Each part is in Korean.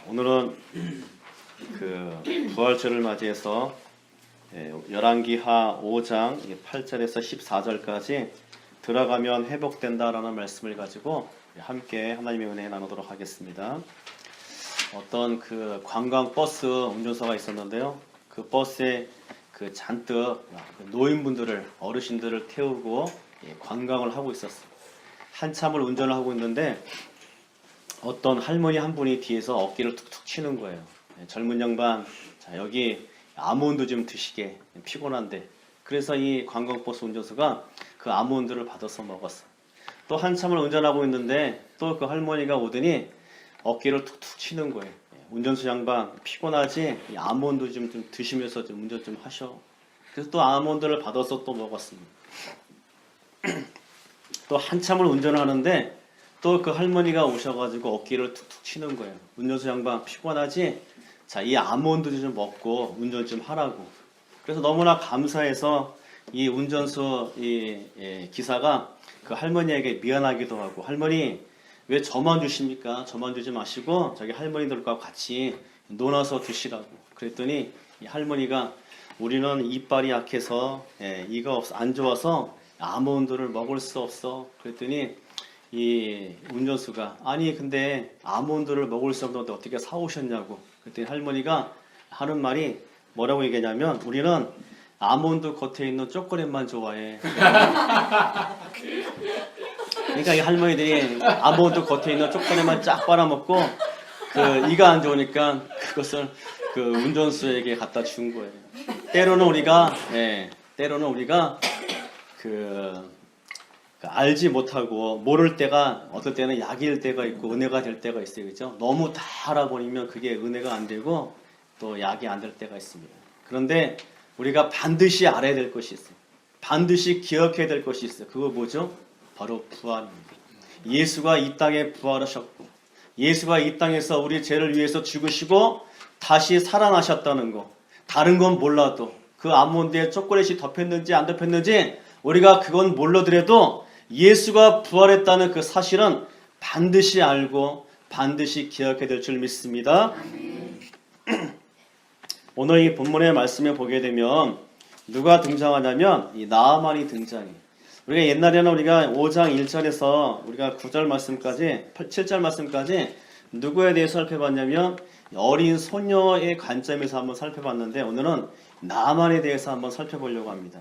오늘은 부활절을 맞이해서 열왕기하 5장 8절에서 14절까지 들어가면 회복된다라는 말씀을 가지고 함께 하나님의 은혜 나누도록 하겠습니다. 어떤 관광 버스 운전사가 있었는데요. 그 버스에 잔뜩 노인분들을 어르신들을 태우고 관광을 하고 있었어요. 한참을 운전을 하고 있는데 어떤 할머니 한 분이 뒤에서 어깨를 툭툭 치는 거예요. 젊은 양반, 자, 여기 아몬드 좀 드시게, 피곤한데. 그래서 이 관광버스 운전수가 그 아몬드를 받아서 먹었어. 또 한참을 운전하고 있는데 또 그 할머니가 오더니 어깨를 툭툭 치는 거예요. 운전수 양반 피곤하지? 이 아몬드 좀 드시면서 좀 운전 좀 하셔. 그래서 또 아몬드를 받아서 또 먹었습니다. 또 한참을 운전을 하는데 또 그 할머니가 오셔가지고 어깨를 툭툭 치는 거예요. 운전수 양반 피곤하지? 자, 이 아몬드 좀 먹고 운전 좀 하라고. 그래서 너무나 감사해서 이 운전수 기사가 그 할머니에게 미안하기도 하고, 할머니 왜 저만 주십니까? 저만 주지 마시고 저기 할머니들과 같이 논아서 드시라고. 그랬더니 이 할머니가 우리는 이빨이 약해서 이가 안 좋아서 아몬드를 먹을 수 없어. 그랬더니 이 운전수가 아니 근데 아몬드를 먹을 수 없는데 어떻게 사오셨냐고. 그랬더니 할머니가 하는 말이 뭐라고 얘기하냐면 우리는 아몬드 겉에 있는 초콜릿만 좋아해. 그러니까 이 할머니들이 아몬드 겉에 있는 초콜릿만 쫙 빨아먹고 이가 안 좋으니까 그것을 그 운전수에게 갖다 준 거예요. 때로는 우리가 알지 못하고 모를 때가 어떨 때는 약일 때가 있고 은혜가 될 때가 있어요. 그죠? 너무 다 알아버리면 그게 은혜가 안 되고 또 약이 안 될 때가 있습니다. 그런데 우리가 반드시 알아야 될 것이 있어요. 반드시 기억해야 될 것이 있어요. 그거 뭐죠? 바로 부활입니다. 예수가 이 땅에 부활하셨고 예수가 이 땅에서 우리 죄를 위해서 죽으시고 다시 살아나셨다는 거. 다른 건 몰라도 그 아몬드에 초콜릿이 덮였는지 안 덮였는지 우리가 그건 몰라더라도 예수가 부활했다는 그 사실은 반드시 알고 반드시 기억해야 될 줄 믿습니다. 오늘 이 본문의 말씀에 보게 되면 누가 등장하냐면 이 나아만이 등장해요. 우리가 옛날에는 우리가 5장 1절에서 우리가 9절 말씀까지 7절 말씀까지 누구에 대해서 살펴봤냐면 어린 소녀의 관점에서 한번 살펴봤는데 오늘은 나아만에 대해서 한번 살펴보려고 합니다.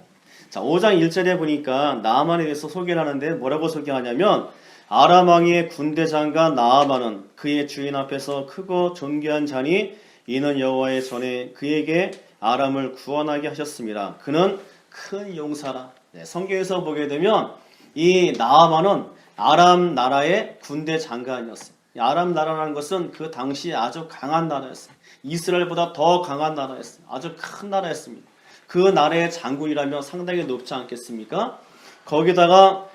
자, 5장 1절에 보니까 나아만에 대해서 소개를 하는데 뭐라고 소개하냐면 아람 왕의 군대 장관 나아만은 그의 주인 앞에서 크고 존귀한 자니 이는 여호와의 전에 그에게 아람을 구원하게 하셨습니다. 그는 큰 용사라. 성경에서 보게 되면 이 나아만은 아람 나라의 군대 장관이었어요. 아람 나라라는 것은 그 당시 아주 강한 나라였어요. 이스라엘보다 더 강한 나라였어요. 아주 큰 나라였습니다. 그 나라의 장군이라면 상당히 높지 않겠습니까? 거기다가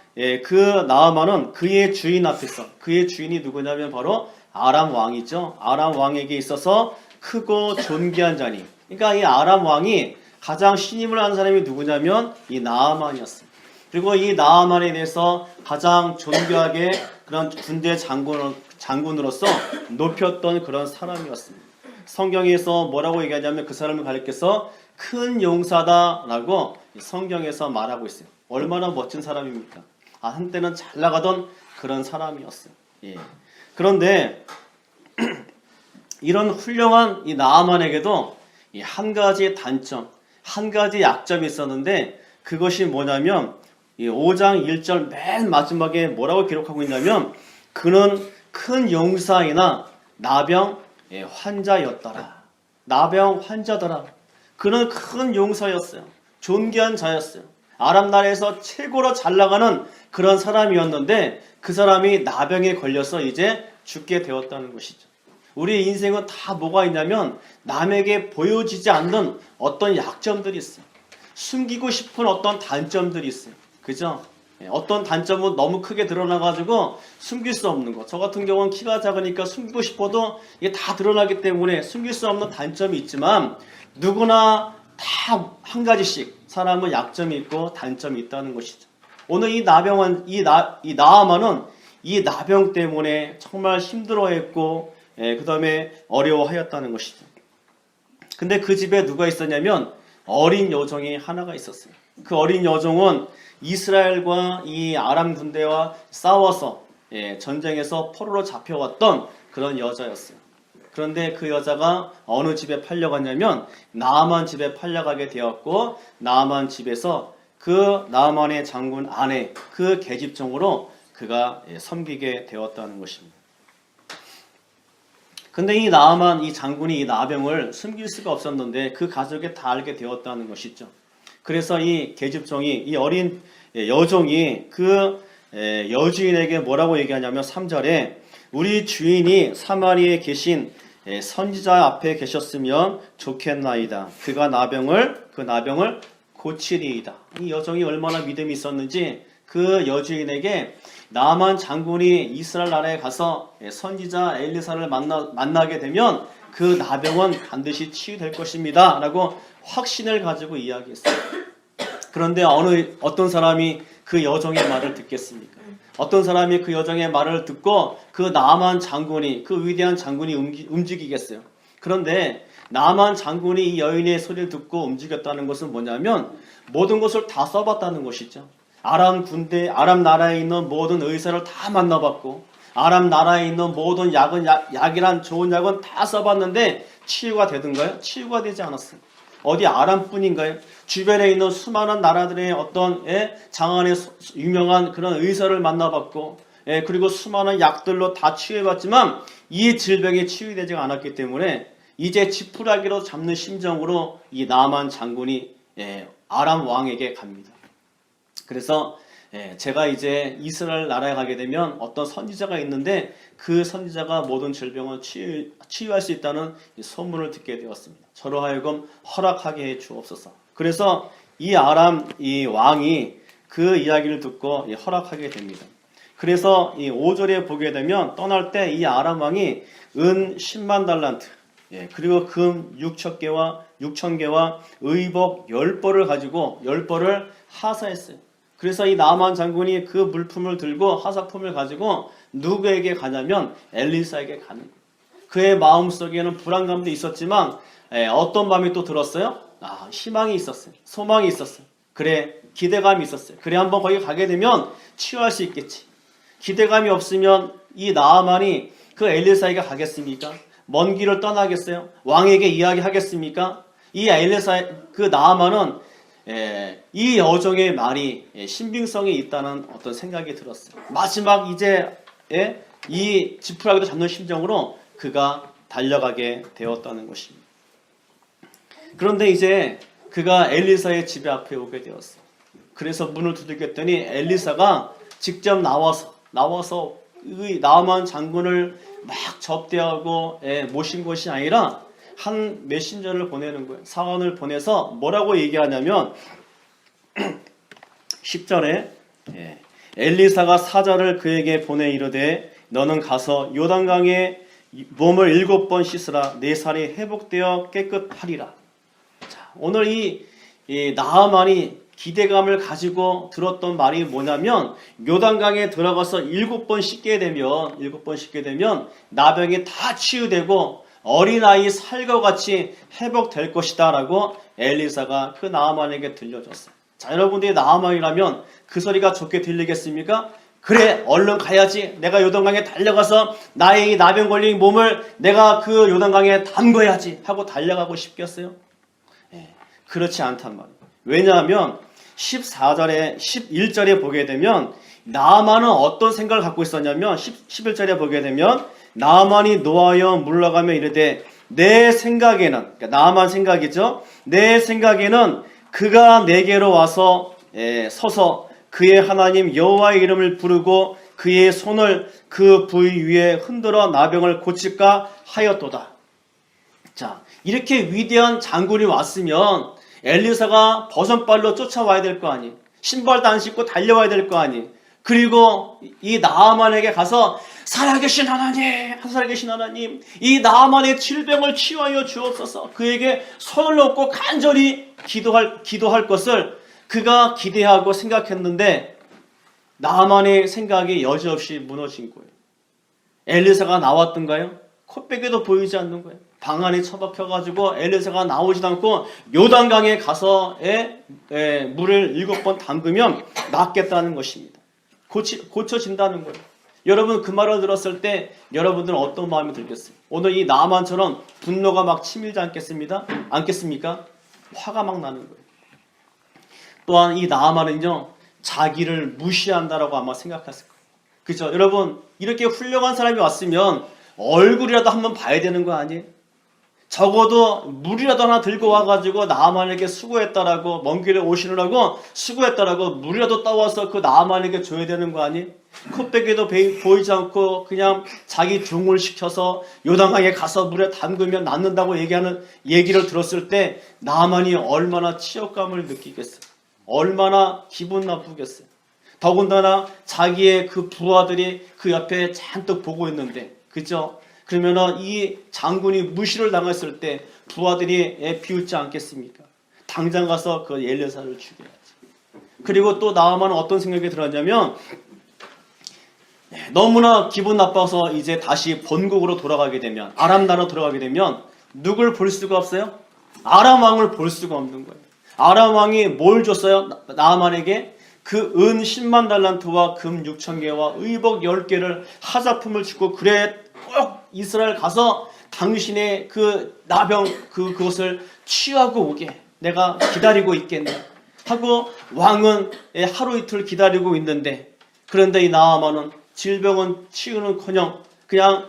그 나아만은 그의 주인 앞에서, 그의 주인이 누구냐면 바로 아람 왕이죠. 아람 왕에게 있어서 크고 존귀한 자니. 그러니까 이 아람 왕이 가장 신임을 하는 사람이 누구냐면 이 나아만이었어요. 그리고 이 나아만에 대해서 가장 존귀하게 그런 군대 장군으로서 높였던 그런 사람이었습니다. 성경에서 뭐라고 얘기하냐면 그 사람을 가리켜서 큰 용사다라고 성경에서 말하고 있어요. 얼마나 멋진 사람입니까? 한때는 잘 나가던 그런 사람이었어요. 그런데 이런 훌륭한 이 나아만에게도 한 가지 단점, 한 가지 약점이 있었는데 그것이 뭐냐면 이 5장 1절 맨 마지막에 뭐라고 기록하고 있냐면 그는 큰 용사이나 나병 환자였더라. 나병 환자더라. 그는 큰 용사였어요. 존귀한 자였어요. 아람 나라에서 최고로 잘 나가는 그런 사람이었는데 그 사람이 나병에 걸려서 이제 죽게 되었다는 것이죠. 우리 인생은 다 뭐가 있냐면 남에게 보여지지 않는 어떤 약점들이 있어요. 숨기고 싶은 어떤 단점들이 있어요. 그죠? 어떤 단점은 너무 크게 드러나가지고 숨길 수 없는 거. 저 같은 경우는 키가 작으니까 숨기고 싶어도 이게 다 드러나기 때문에 숨길 수 없는 단점이 있지만 누구나 다 한 가지씩 사람은 약점이 있고 단점이 있다는 것이죠. 오늘 이 나아만은 이 나병 때문에 정말 힘들어했고 그 다음에 어려워하였다는 것이죠. 근데 그 집에 누가 있었냐면 어린 여종이 하나가 있었어요. 그 어린 여종은 이스라엘과 이 아람 군대와 싸워서 전쟁에서 포로로 잡혀왔던 그런 여자였어요. 그런데 그 여자가 어느 집에 팔려갔냐면 나아만 집에 팔려가게 되었고, 나아만 집에서 그 나아만의 장군 아내, 그 계집종으로 그가 섬기게 되었다는 것입니다. 근데 이 나아만, 이 장군이 이 나병을 숨길 수가 없었는데 그 가족이 다 알게 되었다는 것이죠. 그래서 이 계집종이, 이 어린 여종이 그 여주인에게 뭐라고 얘기하냐면 3절에 우리 주인이 사마리아에 계신 선지자 앞에 계셨으면 좋겠나이다. 그가 그 나병을 고치리이다. 이 여종이 얼마나 믿음이 있었는지 그 여주인에게 나만 장군이 이스라엘 나라에 가서 선지자 엘리사를 만나게 되면 그 나병은 반드시 치유될 것입니다 라고 확신을 가지고 이야기했어요. 그런데 어떤 사람이 그 여종의 말을 듣겠습니까? 어떤 사람이 그 여종의 말을 듣고 그 나만 장군이, 그 위대한 장군이 움직이겠어요. 그런데 나만 장군이 이 여인의 소리를 듣고 움직였다는 것은 뭐냐면 모든 것을 다 써봤다는 것이죠. 아람 군대, 아람 나라에 있는 모든 의사를 다 만나봤고, 아람 나라에 있는 모든 약이란 좋은 약은 다 써봤는데 치유가 되던가요? 치유가 되지 않았어요. 어디 아람뿐인가요? 주변에 있는 수많은 나라들의 어떤 장안의 유명한 그런 의사를 만나봤고, 그리고 수많은 약들로 다 치유해봤지만 이 질병이 치유되지 않았기 때문에 이제 지푸라기로 잡는 심정으로 이 나만 장군이 아람 왕에게 갑니다. 그래서 제가 이제 이스라엘 나라에 가게 되면 어떤 선지자가 있는데 그 선지자가 모든 질병을 치유할 수 있다는 소문을 듣게 되었습니다. 저로 하여금 허락하게 해 주옵소서. 그래서 이 아람 이 왕이 그 이야기를 듣고 허락하게 됩니다. 그래서 이 5절에 보게 되면 떠날 때 이 아람 왕이 은 10만 달란트, 그리고 금 6,000개와 의복 10벌을 가지고 10벌을 하사했어요. 그래서 이 나만 장군이 그 물품을 들고 하사품을 가지고 누구에게 가냐면 엘리사에게 가는 거예요. 그의 마음속에는 불안감도 있었지만 어떤 마음이 또 들었어요? 희망이 있었어요. 소망이 있었어요. 그래, 기대감이 있었어요. 그래, 한번 거기 가게 되면 치유할 수 있겠지. 기대감이 없으면 이 나아만이 그 엘리사에게 가겠습니까? 먼 길을 떠나겠어요? 왕에게 이야기하겠습니까? 이 엘리사, 그 나아만은 이 여종의 말이 신빙성이 있다는 어떤 생각이 들었어요. 마지막 이제 이 지푸라기도 잡는 심정으로 그가 달려가게 되었다는 것입니다. 그런데 이제 그가 엘리사의 집에 앞에 오게 되었어요. 그래서 문을 두들겼더니 엘리사가 직접 나와서 이 나아만 장군을 막 접대하고 모신 것이 아니라 한 메신저를 보내는 거예요. 사원을 보내서 뭐라고 얘기하냐면 10절에 엘리사가 사자를 그에게 보내 이르되 너는 가서 요단강에 몸을 7번 씻으라. 내 살이 회복되어 깨끗하리라. 자, 오늘 이 나아만이 기대감을 가지고 들었던 말이 뭐냐면 요단강에 들어가서 7번 씻게 되면 나병이 다 치유되고 어린아이 살과 같이 회복될 것이다 라고 엘리사가 그 나아만에게 들려줬어요. 자, 여러분들이 나아만이라면 그 소리가 좋게 들리겠습니까? 그래, 얼른 가야지. 내가 요단강에 달려가서 나의 이 나병 걸린 몸을 내가 그 요단강에 담궈야지 하고 달려가고 싶겠어요? 그렇지 않단 말이에요. 왜냐하면 14절에 11절에 보게 되면 나아만은 어떤 생각을 갖고 있었냐면 11절에 보게 되면 나아만이 노하여 물러가며 이르되 내 생각에는, 그러니까 나아만 생각이죠. 내 생각에는 그가 내게로 와서 서서 그의 하나님 여호와의 이름을 부르고 그의 손을 그 부위 위에 흔들어 나병을 고칠까 하였도다. 자, 이렇게 위대한 장군이 왔으면 엘리사가 버선발로 쫓아와야 될 거 아니에요. 신발도 안 신고 달려와야 될 거 아니에요. 그리고 이 나아만에게 가서 살아계신 하나님, 이 나아만의 질병을 치유하여 주옵소서. 그에게 손을 놓고 간절히 기도할 것을 그가 기대하고 생각했는데 나아만의 생각이 여지없이 무너진 거예요. 엘리사가 나왔던가요? 코빼기도 보이지 않는 거예요. 방 안에 처박혀가지고 엘리사가 나오지도 않고 요단강에 가서 물을 7번 담그면 낫겠다는 것입니다. 고쳐진다는 거예요. 여러분 그 말을 들었을 때 여러분들은 어떤 마음이 들겠어요? 오늘 이 나만처럼 분노가 막 치밀지 않겠습니까? 화가 막 나는 거예요. 또한 이 나만은요 자기를 무시한다라고 아마 생각했을 거예요. 그죠? 여러분 이렇게 훌륭한 사람이 왔으면 얼굴이라도 한번 봐야 되는 거 아니에요? 적어도 물이라도 하나 들고 와가지고 나만에게 수고했다라고, 먼 길에 오시느라고 수고했다라고 물이라도 따와서 그 나만에게 줘야 되는 거 아니에요? 코빼기도 보이지 않고 그냥 자기 종을 시켜서 요단강에 가서 물에 담그면 낫는다고 얘기하는 얘기를 들었을 때 나만이 얼마나 치욕감을 느끼겠어요? 얼마나 기분 나쁘겠어요? 더군다나 자기의 그 부하들이 그 옆에 잔뜩 보고 있는데, 그죠? 그러면은 이 장군이 무시를 당했을 때 부하들이 비웃지 않겠습니까? 당장 가서 그 엘리사를 죽여야지. 그리고 또 나아만은 어떤 생각이 들었냐면 너무나 기분 나빠서 이제 다시 본국으로 돌아가게 되면, 아람 나라로 돌아가게 되면 누굴 볼 수가 없어요? 아람 왕을 볼 수가 없는 거예요. 아람 왕이 뭘 줬어요? 나아만에게 그 은 10만 달란트와 금 6천 개와 의복 10개를 하사품을 주고, 그래 꼭 이스라엘 가서 당신의 그 나병 그것을 취하고 오게 내가 기다리고 있겠네 하고 왕은 하루 이틀 기다리고 있는데, 그런데 이 나아만은 질병은 치유는커녕 그냥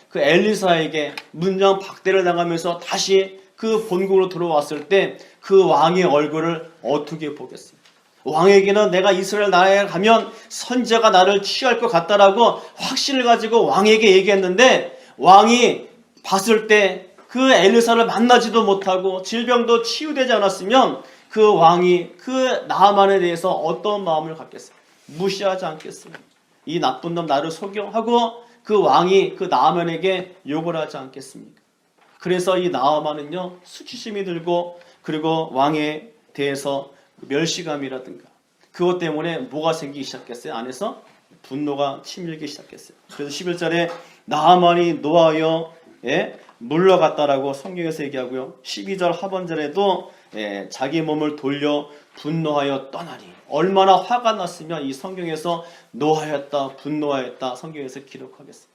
그 엘리사에게 문장박대를 당하면서 다시 그 본국으로 들어왔을 때 그 왕의 얼굴을 어떻게 보겠어요? 왕에게는 내가 이스라엘 나라에 가면 선지자가 나를 취할 것 같다라고 확신을 가지고 왕에게 얘기했는데, 왕이 봤을 때 그 엘리사를 만나지도 못하고 질병도 치유되지 않았으면 그 왕이 그 나아만에 대해서 어떤 마음을 갖겠어요? 무시하지 않겠어요? 이 나쁜 놈 나를 속여? 하고 그 왕이 그 나아만에게 욕을 하지 않겠습니까? 그래서 이 나아만은요 수치심이 들고, 그리고 왕에 대해서 멸시감이라든가 그것 때문에 뭐가 생기기 시작했어요? 안에서 분노가 치밀기 시작했어요. 그래서 11절에 나아만이 노하여 물러갔다라고 성경에서 얘기하고요. 12절 하반절에도 자기 몸을 돌려 분노하여 떠나니, 얼마나 화가 났으면 이 성경에서 노하였다, 분노하였다 성경에서 기록하겠어요.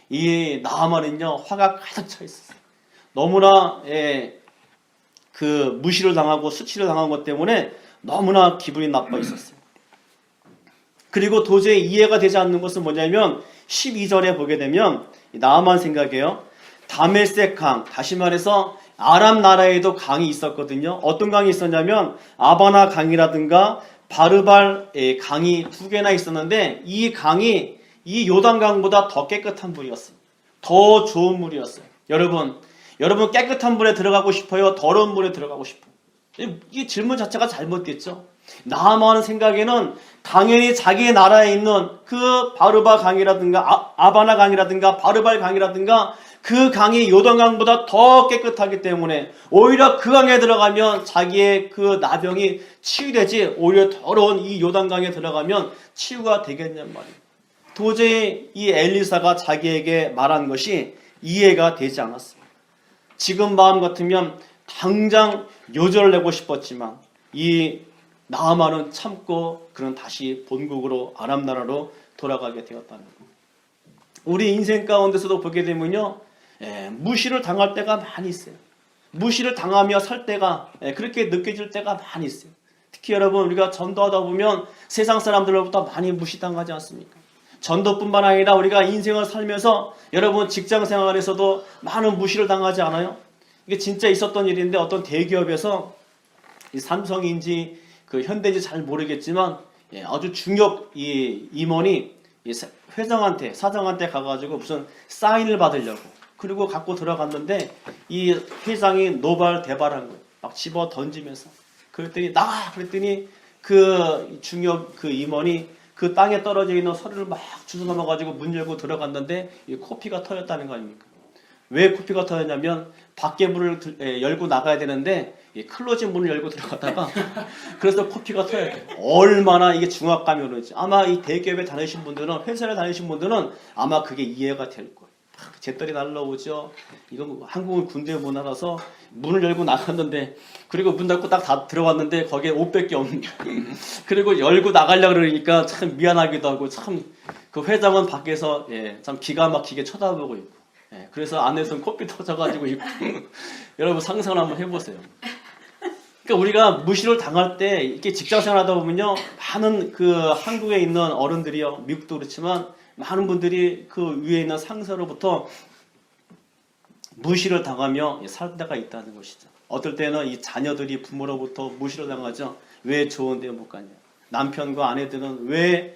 이 나아만은요 화가 가득 차 있었어요. 너무나 그 무시를 당하고 수치를 당한 것 때문에 너무나 기분이 나빠 있었어요. 그리고 도저히 이해가 되지 않는 것은 뭐냐면 12절에 보게 되면 나아만 생각이에요. 다메섹 강, 다시 말해서 아람 나라에도 강이 있었거든요. 어떤 강이 있었냐면 아바나 강이라든가 바르발 강이 2개나 있었는데, 이 강이 이 요단강보다 더 깨끗한 물이었어요. 더 좋은 물이었어요. 여러분 깨끗한 물에 들어가고 싶어요? 더러운 물에 들어가고 싶어요? 이 질문 자체가 잘못됐죠. 나아만 생각에는 당연히 자기 나라에 있는 그 바르바 강이라든가 아바나 강이라든가 바르발 강이라든가 그 강이 요단강보다 더 깨끗하기 때문에 오히려 그 강에 들어가면 자기의 그 나병이 치유되지, 오히려 더러운 이 요단강에 들어가면 치유가 되겠냔 말이에요. 도저히 이 엘리사가 자기에게 말한 것이 이해가 되지 않았습니다. 지금 마음 같으면 당장 요절을 내고 싶었지만 이 나아만은 참고 그는 다시 본국으로 아람 나라로 돌아가게 되었다는 거예요. 우리 인생 가운데서도 보게 되면요 무시를 당할 때가 많이 있어요. 무시를 당하며 살 때가 그렇게 느껴질 때가 많이 있어요. 특히 여러분 우리가 전도하다 보면 세상 사람들로부터 많이 무시당하지 않습니까? 전도뿐만 아니라 우리가 인생을 살면서 여러분 직장 생활에서도 많은 무시를 당하지 않아요? 이게 진짜 있었던 일인데, 어떤 대기업에서 이 삼성인지 그 현대인지 잘 모르겠지만 아주 중역 임원이 회장한테, 사장한테 가가지고 무슨 사인을 받으려고, 그리고 갖고 들어갔는데 이 회장이 노발대발한 거예요. 막 집어 던지면서. 그랬더니 나가! 그랬더니 그 중역 그 임원이 그 땅에 떨어져 있는 서류를 막 주워 넘어가지고 문 열고 들어갔는데 이 코피가 터졌다는 거 아닙니까? 왜 코피가 터졌냐면 밖에 문을 열고 나가야 되는데 클로징 문을 열고 들어갔다가 그래서 코피가 터야 돼요. 얼마나 이게 중압감이 오는지. 아마 이 대기업에 다니신 분들은, 회사에 다니신 분들은 아마 그게 이해가 될 거예요. 재떨이 날라오죠. 이건 한국은 군대 문화라서 문을 열고 나갔는데, 그리고 문 닫고 딱 다 들어왔는데 거기에 옷밖에 없는 거예요. 그리고 열고 나가려고 그러니까 참 미안하기도 하고, 참 그 회장은 밖에서 참 기가 막히게 쳐다보고 있고, 그래서 안에서는 코피 터져가지고 있고. 여러분 상상을 한번 해보세요. 그러니까 우리가 무시를 당할 때 이렇게 직장생활 하다 보면요, 많은 그 한국에 있는 어른들이요, 미국도 그렇지만 많은 분들이 그 위에 있는 상사로부터 무시를 당하며 살 때가 있다는 것이죠. 어떨 때는 이 자녀들이 부모로부터 무시를 당하죠. 왜 좋은 데 못 가냐? 남편과 아내들은 왜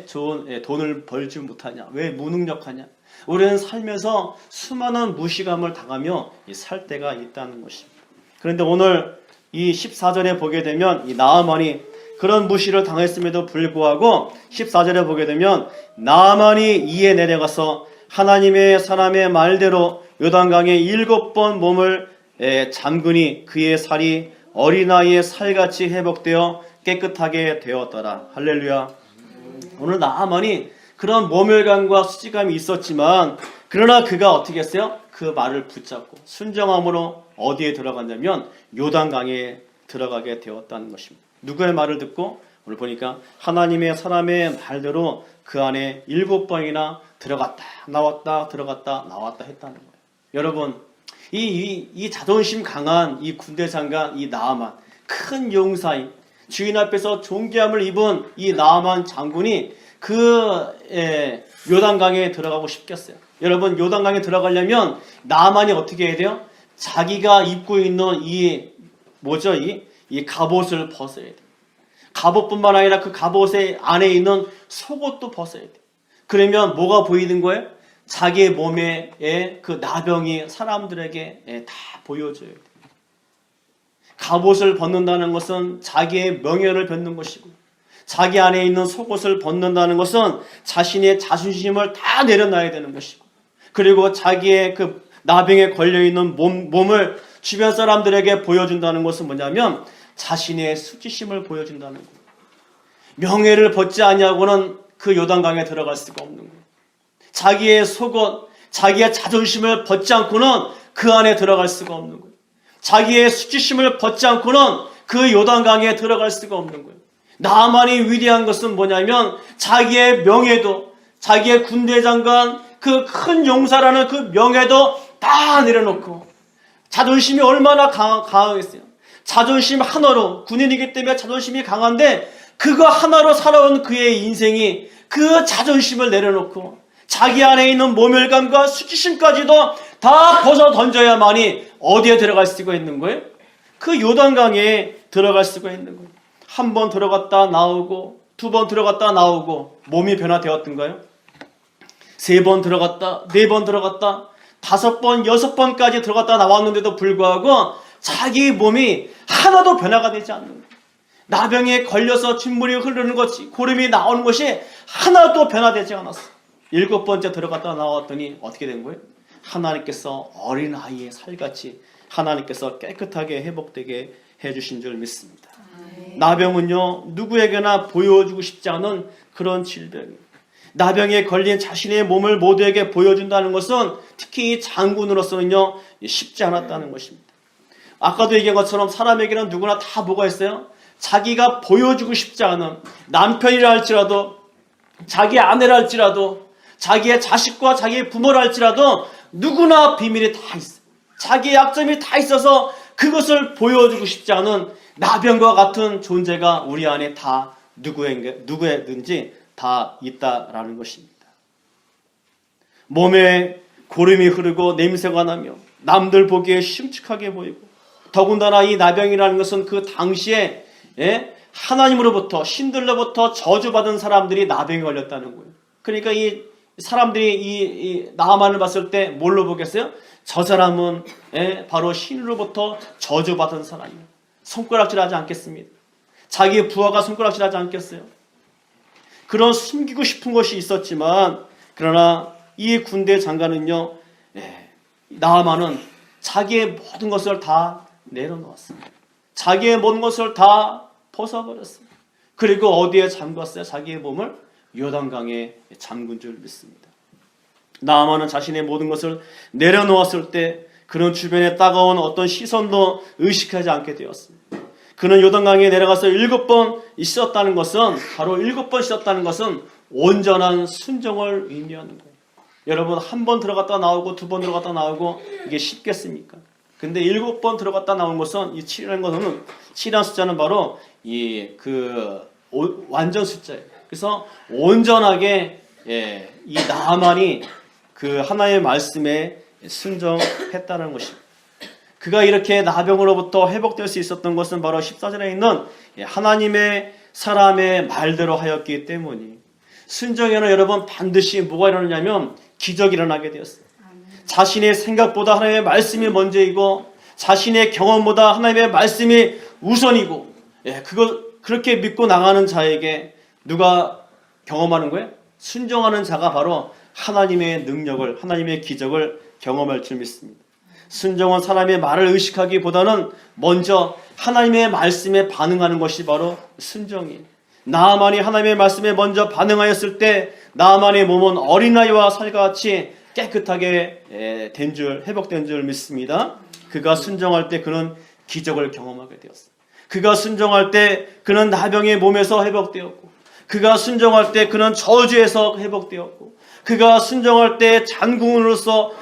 좋은 돈을 벌지 못하냐? 왜 무능력하냐? 우리는 살면서 수많은 무시감을 당하며 살 때가 있다는 것입니다. 그런데 오늘 이 14절에 보게 되면 이 나아만이 그런 무시를 당했음에도 불구하고 14절에 보게 되면 나아만이 이에 내려가서 하나님의 사람의 말대로 요단강에 7번 몸을 잠그니 그의 살이 어린아이의 살같이 회복되어 깨끗하게 되었더라. 할렐루야. 오늘 나아만이 그런 모멸감과 수치감이 있었지만, 그러나 그가 어떻게 했어요? 그 말을 붙잡고 순정함으로 어디에 들어갔냐면 요단강에 들어가게 되었다는 것입니다. 누구의 말을 듣고? 오늘 보니까 하나님의 사람의 말대로 그 안에 7번이나 들어갔다 나왔다 들어갔다 나왔다 했다는 거예요. 여러분, 이 자존심 강한 이 군대 장관 이 나아만, 큰 용사인 주인 앞에서 존귀함을 입은 이 나아만 장군이 그 요단강에 들어가고 싶겠어요. 여러분, 요단강에 들어가려면 나아만이 어떻게 해야 돼요? 자기가 입고 있는 이 갑옷을 벗어야 돼요. 갑옷뿐만 아니라 그 갑옷의 안에 있는 속옷도 벗어야 돼요. 그러면 뭐가 보이는 거예요? 자기의 몸에 그 나병이 사람들에게 다 보여줘야 돼요. 갑옷을 벗는다는 것은 자기의 명예를 벗는 것이고, 자기 안에 있는 속옷을 벗는다는 것은 자신의 자존심을 다 내려놔야 되는 것이고, 그리고 자기의 그 나병에 걸려있는 몸을 주변 사람들에게 보여준다는 것은 뭐냐면 자신의 수치심을 보여준다는 거예요. 명예를 벗지 아니하고는 그 요단강에 들어갈 수가 없는 거예요. 자기의 속옷, 자기의 자존심을 벗지 않고는 그 안에 들어갈 수가 없는 거예요. 자기의 수치심을 벗지 않고는 그 요단강에 들어갈 수가 없는 거예요. 나아만이 위대한 것은 뭐냐면 자기의 명예도, 자기의 군대 장관 그 큰 용사라는 그 명예도 다 내려놓고, 자존심이 얼마나 강하겠어요. 자존심 하나로, 군인이기 때문에 자존심이 강한데 그거 하나로 살아온 그의 인생이 그 자존심을 내려놓고 자기 안에 있는 모멸감과 수치심까지도 다 벗어 던져야만이 어디에 들어갈 수가 있는 거예요? 그 요단강에 들어갈 수가 있는 거예요. 한 번 들어갔다 나오고, 2번 들어갔다 나오고, 몸이 변화되었던가요? 3번 들어갔다, 4번 들어갔다, 5번, 6번까지 들어갔다 나왔는데도 불구하고 자기 몸이 하나도 변화가 되지 않는 거예요. 나병에 걸려서 진물이 흐르는 것이, 고름이 나오는 것이 하나도 변화되지 않았어요. 7번째 들어갔다 나왔더니 어떻게 된 거예요? 하나님께서 어린아이의 살같이 하나님께서 깨끗하게 회복되게 해주신 줄 믿습니다. 나병은요, 누구에게나 보여주고 싶지 않은 그런 질병이에요. 나병에 걸린 자신의 몸을 모두에게 보여준다는 것은 특히 장군으로서는요 쉽지 않았다는 것입니다. 아까도 얘기한 것처럼 사람에게는 누구나 다 뭐가 있어요? 자기가 보여주고 싶지 않은 남편이라 할지라도, 자기 아내라 할지라도, 자기의 자식과 자기의 부모라 할지라도 누구나 비밀이 다 있어요. 자기의 약점이 다 있어서 그것을 보여주고 싶지 않은 나병과 같은 존재가 우리 안에 다 누구에든지 다 있다라는 것입니다. 몸에 고름이 흐르고 냄새가 나며 남들 보기에 흉측하게 보이고, 더군다나 이 나병이라는 것은 그 당시에 하나님으로부터, 신들로부터 저주받은 사람들이 나병에 걸렸다는 거예요. 그러니까 이 사람들이 이 나아만을 봤을 때 뭘로 보겠어요? 저 사람은 바로 신으로부터 저주받은 사람이에요. 손가락질하지 않겠습니다. 자기 부하가 손가락질하지 않겠어요. 그런 숨기고 싶은 것이 있었지만, 그러나 이 군대 장관은요, 나아만은 자기의 모든 것을 다 내려놓았습니다. 자기의 모든 것을 다 벗어버렸습니다. 그리고 어디에 잠갔어요? 자기의 몸을 요단강에 잠근 줄 믿습니다. 나아만은 자신의 모든 것을 내려놓았을 때 그는 주변에 따가운 어떤 시선도 의식하지 않게 되었습니다. 그는 요단강에 내려가서 7번 씻었다는 것은, 바로 7번 씻었다는 것은 온전한 순종을 의미하는 거예요. 여러분, 한 번 들어갔다 나오고 2번 들어갔다 나오고 이게 쉽겠습니까? 근데 7번 들어갔다 나온 것은, 이 7이라는 것은, 7이라는 숫자는 바로 완전 숫자예요. 그래서 온전하게 이 나아만이 그 하나님의 말씀에 순종했다는 것입니다. 그가 이렇게 나병으로부터 회복될 수 있었던 것은 바로 14절에 있는 하나님의 사람의 말대로 하였기 때문이. 순종에는 여러분 반드시 뭐가 일어나냐면 기적이 일어나게 되었어요. 자신의 생각보다 하나님의 말씀이 먼저이고 자신의 경험보다 하나님의 말씀이 우선이고, 그렇게 믿고 나가는 자에게 누가 경험하는 거예요? 순종하는 자가 바로 하나님의 능력을, 하나님의 기적을 경험할 줄 믿습니다. 순종은 사람의 말을 의식하기보다는 먼저 하나님의 말씀에 반응하는 것이 바로 순종이에요. 나아만이 하나님의 말씀에 먼저 반응하였을 때 나아만의 몸은 어린아이와 살같이 깨끗하게 회복된 줄 믿습니다. 그가 순종할 때 그는 기적을 경험하게 되었어요. 그가 순종할 때 그는 나병의 몸에서 회복되었고, 그가 순종할 때 그는 저주에서 회복되었고, 그가 순종할 때 장군으로서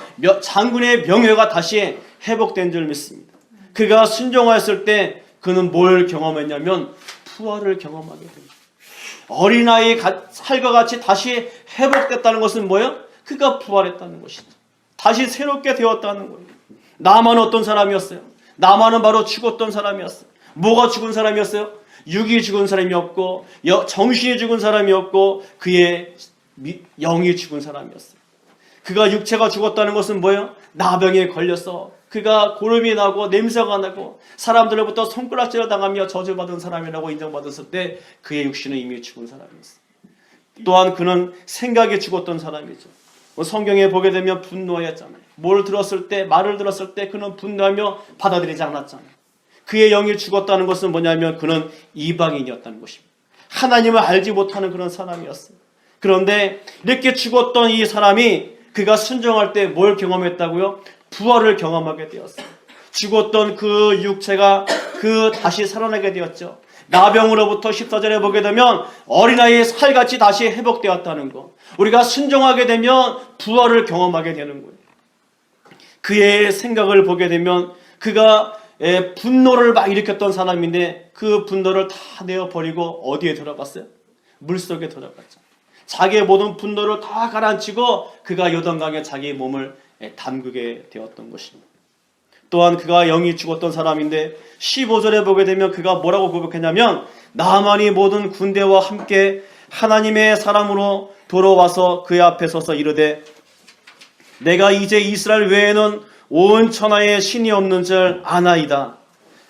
장군의 명예가 다시 회복된 줄 믿습니다. 그가 순종하였을 때 그는 뭘 경험했냐면 부활을 경험하게 됩니다. 어린아이의 살과 같이 다시 회복됐다는 것은 뭐예요? 그가 부활했다는 것이죠. 다시 새롭게 되었다는 거예요. 나만은 어떤 사람이었어요? 나만은 바로 죽었던 사람이었어요. 뭐가 죽은 사람이었어요? 육이 죽은 사람이었고, 정신이 죽은 사람이었고, 그의 영이 죽은 사람이었어요. 그가 육체가 죽었다는 것은 뭐예요? 나병에 걸려서 그가 고름이 나고 냄새가 나고 사람들로부터 손가락질을 당하며 저주받은 사람이라고 인정받았을 때 그의 육신은 이미 죽은 사람이었어요. 또한 그는 생각이 죽었던 사람이죠. 성경에 보게 되면 분노하였잖아요. 말을 들었을 때 그는 분노하며 받아들이지 않았잖아요. 그의 영이 죽었다는 것은 뭐냐면 그는 이방인이었다는 것입니다. 하나님을 알지 못하는 그런 사람이었어요. 그런데 이렇게 죽었던 이 사람이 그가 순종할 때 뭘 경험했다고요? 부활을 경험하게 되었어요. 죽었던 그 육체가 다시 살아나게 되었죠. 나병으로부터 14절에 보게 되면 어린아이의 살같이 다시 회복되었다는 것. 우리가 순종하게 되면 부활을 경험하게 되는 거예요. 그의 생각을 보게 되면 그가 분노를 막 일으켰던 사람인데 그 분노를 다 내어버리고 어디에 들어갔어요? 물속에 들어갔죠. 자기의 모든 분노를 다 가라앉히고 그가 요단강에 자기의 몸을 담그게 되었던 것입니다. 또한 그가 영이 죽었던 사람인데 15절에 보게 되면 그가 뭐라고 고백했냐면 나아만이 모든 군대와 함께 하나님의 사람으로 돌아와서 그의 앞에 서서 이르되 내가 이제 이스라엘 외에는 온 천하에 신이 없는 줄 아나이다.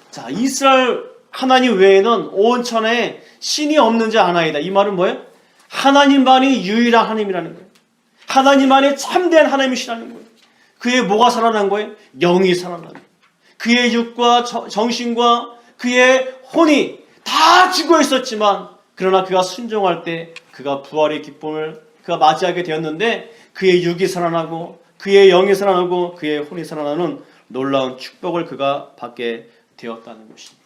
자, 이스라엘 하나님 외에는 온 천하에 신이 없는 줄 아나이다. 이 말은 뭐예요? 하나님만이 유일한 하나님이라는 거예요. 하나님만이 참된 하나님이시라는 거예요. 그의 뭐가 살아난 거예요? 영이 살아난 거예요. 그의 육과 정신과 그의 혼이 다 죽어 있었지만 그러나 그가 순종할 때 그가 부활의 기쁨을 그가 맞이하게 되었는데 그의 육이 살아나고 그의 영이 살아나고 그의 혼이 살아나는 놀라운 축복을 그가 받게 되었다는 것입니다.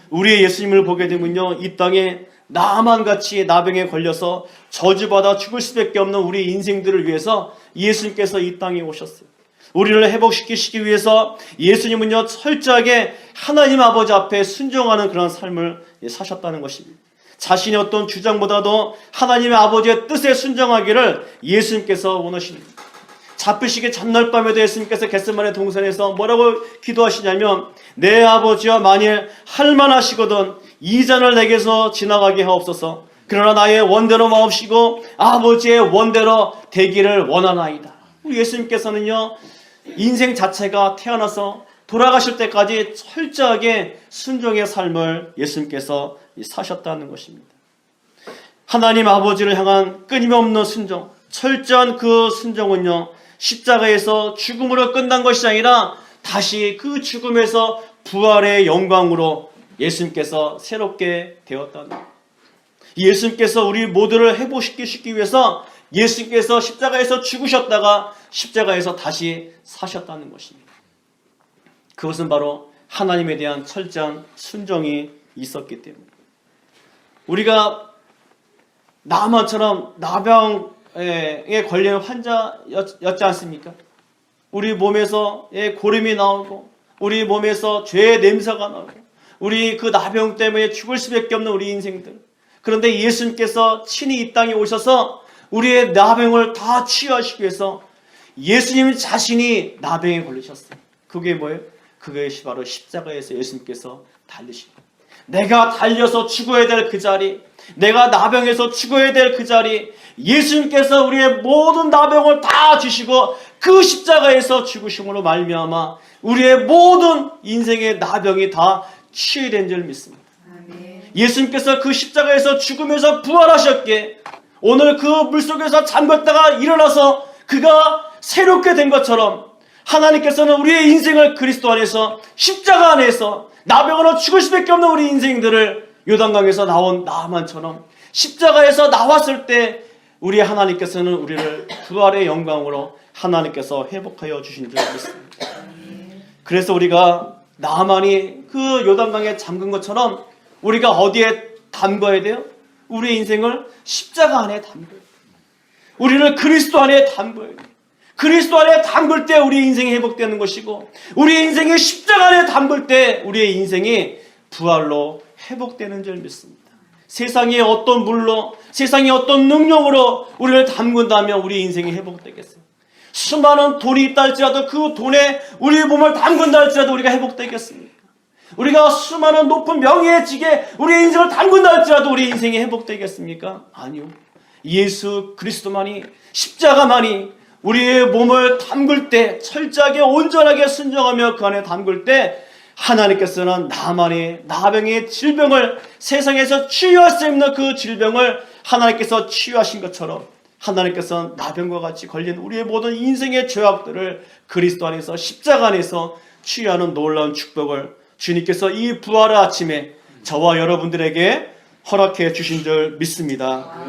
우리의 예수님을 보게 되면요, 이 땅에 나만같이 나병에 걸려서 저주받아 죽을 수밖에 없는 우리 인생들을 위해서 예수님께서 이 땅에 오셨어요. 우리를 회복시키시기 위해서 예수님은요 철저하게 하나님 아버지 앞에 순종하는 그런 삶을 사셨다는 것입니다. 자신의 어떤 주장보다도 하나님의 아버지의 뜻에 순종하기를 예수님께서 원하십니다. 잡히시기 전날 밤에도 예수님께서 겟세마네 동산에서 뭐라고 기도하시냐면 내 아버지여 만일 할만하시거든 이 잔을 내게서 지나가게 하옵소서. 그러나 나의 원대로 마옵시고 아버지의 원대로 되기를 원하나이다. 예수님께서는요 인생 자체가 태어나서 돌아가실 때까지 철저하게 순종의 삶을 예수님께서 사셨다는 것입니다. 하나님 아버지를 향한 끊임없는 순종, 철저한 그 순종은요 십자가에서 죽음으로 끝난 것이 아니라 다시 그 죽음에서 부활의 영광으로 예수님께서 새롭게 되었다는 거예요. 예수님께서 우리 모두를 회복시키시기 위해서 예수님께서 십자가에서 죽으셨다가 십자가에서 다시 사셨다는 것입니다. 그것은 바로 하나님에 대한 철저한 순종이 있었기 때문에 우리가 나만처럼 나병에 걸리는 환자였지 않습니까? 우리 몸에서 고름이 나오고 우리 몸에서 죄의 냄새가 나오고 우리 그 나병 때문에 죽을 수밖에 없는 우리 인생들. 그런데 예수님께서 친히 이 땅에 오셔서 우리의 나병을 다 치유하시기 위해서 예수님 자신이 나병에 걸리셨어요. 그게 뭐예요? 그것이 바로 십자가에서 예수님께서 달리신 거예요. 내가 달려서 죽어야 될 그 자리, 내가 나병에서 죽어야 될 그 자리, 예수님께서 우리의 모든 나병을 다 주시고 그 십자가에서 죽으심으로 말미암아 우리의 모든 인생의 나병이 다 치유된 줄 믿습니다. 예수님께서 그 십자가에서 죽으면서 부활하셨기에 오늘 그 물속에서 잠겼다가 일어나서 그가 새롭게 된 것처럼 하나님께서는 우리의 인생을 그리스도 안에서 십자가 안에서 나병으로 죽을 수밖에 없는 우리 인생들을 요단강에서 나온 나만처럼 십자가에서 나왔을 때 우리 하나님께서는 우리를 부활의 영광으로 하나님께서 회복하여 주신 줄 믿습니다. 그래서 우리가 나만이 그 요단강에 잠근 것처럼 우리가 어디에 담궈야 돼요? 우리의 인생을 십자가 안에 담궈야 돼요. 우리를 그리스도 안에 담궈야 돼요. 그리스도 안에 담글 때 우리 인생이 회복되는 것이고 우리 인생이 십자가 안에 담글 때 우리의 인생이 부활로 회복되는 줄 믿습니다. 세상의 어떤 물로 세상의 어떤 능력으로 우리를 담근다면 우리 인생이 회복되겠어요? 수많은 돈이 있다 할지라도 그 돈에 우리의 몸을 담근다 할지라도 우리가 회복되겠습니까? 우리가 수많은 높은 명예의 직에 우리의 인생을 담근다 할지라도 우리 인생이 회복되겠습니까? 아니요. 예수 그리스도만이 십자가만이 우리의 몸을 담글 때 철저하게 온전하게 순종하며 그 안에 담글 때 하나님께서는 나만의 나병의 질병을 세상에서 치유할 수 없는 그 질병을 하나님께서 치유하신 것처럼 하나님께서는 나병과 같이 걸린 우리의 모든 인생의 죄악들을 그리스도 안에서 십자가 안에서 치유하는 놀라운 축복을 주님께서 이 부활의 아침에 저와 여러분들에게 허락해 주신 줄 믿습니다.